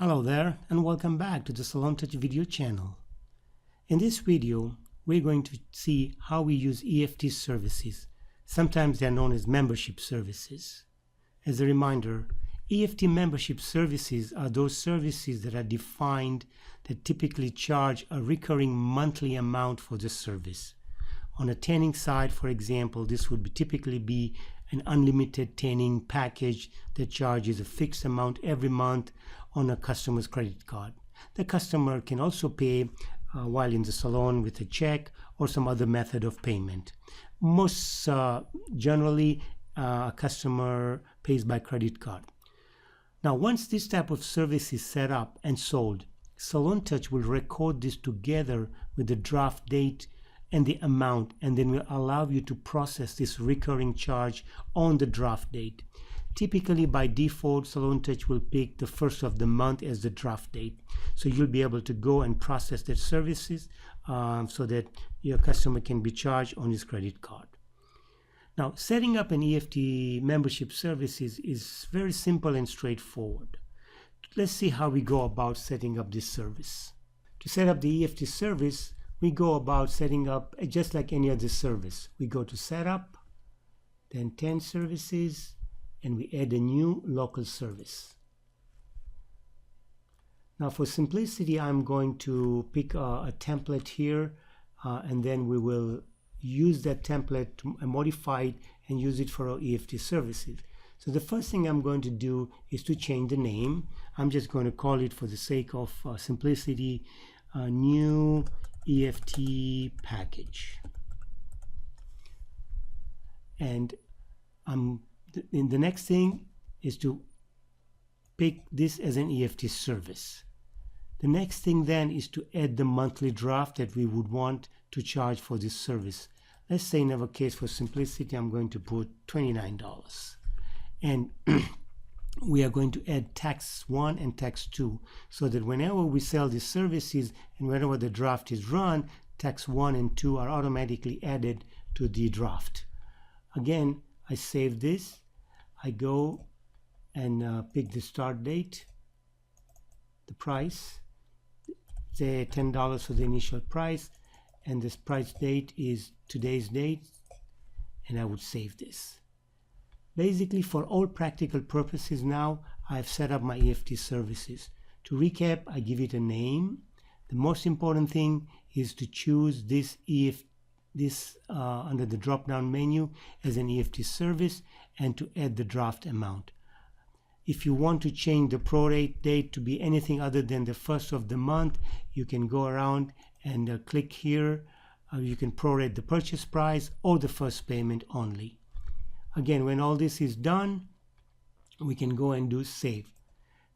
Hello there and welcome back to the SalonTouch video channel. In this video, we're going to see how we use EFT services. Sometimes they're known as membership services. As a reminder, EFT membership services are those services that are defined that typically charge a recurring monthly amount for the service. On a tanning side, for example, this would typically be an unlimited tanning package that charges a fixed amount every month on a customer's credit card. The customer can also pay while in the salon with a check or some other method of payment. Most generally, a customer pays by credit card. Now, once this type of service is set up and sold, SalonTouch will record this together with the draft date and the amount, and then will allow you to process this recurring charge on the draft date. Typically, by default, SalonTouch will pick the first of the month as the draft date. So you'll be able to go and process their services so that your customer can be charged on his credit card. Now, setting up an EFT membership services is very simple and straightforward. Let's see how we go about setting up this service. To set up the EFT service, we go about setting up just like any other service. We go to Setup, then 10 Services, and we add a new local service. Now for simplicity, I'm going to pick a template here, and then we will use that template to modify it and use it for our EFT services. So the first thing I'm going to do is to change the name. I'm just going to call it, for the sake of simplicity, new EFT package. And in the next thing is to pick this as an EFT service. The next thing then is to add the monthly draft that we would want to charge for this service. Let's say in our case, for simplicity, I'm going to put $29. And we are going to add tax 1 and tax 2, so that whenever we sell these services and whenever the draft is run, tax 1 and 2 are automatically added to the draft. Again, I save this. I go and pick the start date, the price, say $10 for the initial price, and this price date is today's date, and I would save this. Basically, for all practical purposes now, I've set up my EFT services. To recap, I give it a name. The most important thing is to choose this under the drop-down menu as an EFT service and to add the draft amount. If you want to change the prorate date to be anything other than the first of the month, you can go around and click here. You can prorate the purchase price or the first payment only. Again, when all this is done, we can go and do save.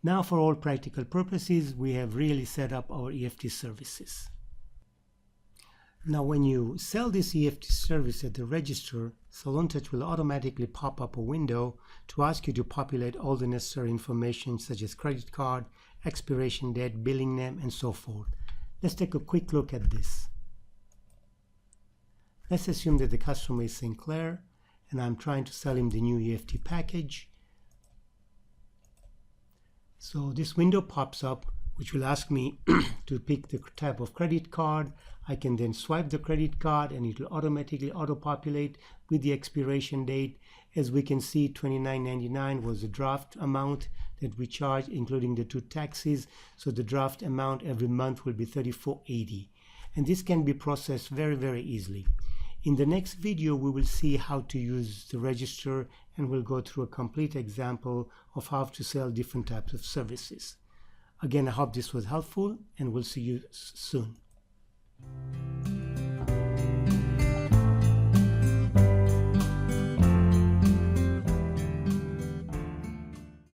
Now, for all practical purposes, we have really set up our EFT services. Now, when you sell this EFT service at the register, SalonTouch will automatically pop up a window to ask you to populate all the necessary information such as credit card, expiration date, billing name, and so forth. Let's take a quick look at this. Let's assume that the customer is Sinclair, and I'm trying to sell him the new EFT package. So this window pops up, which will ask me to pick the type of credit card. I can then swipe the credit card and it will automatically auto-populate with the expiration date. As we can see, $29.99 was the draft amount that we charged, including the 2 taxes. So the draft amount every month will be $34.80. And this can be processed very, very easily. In the next video, we will see how to use the register, and we'll go through a complete example of how to sell different types of services. Again, I hope this was helpful, and we'll see you soon.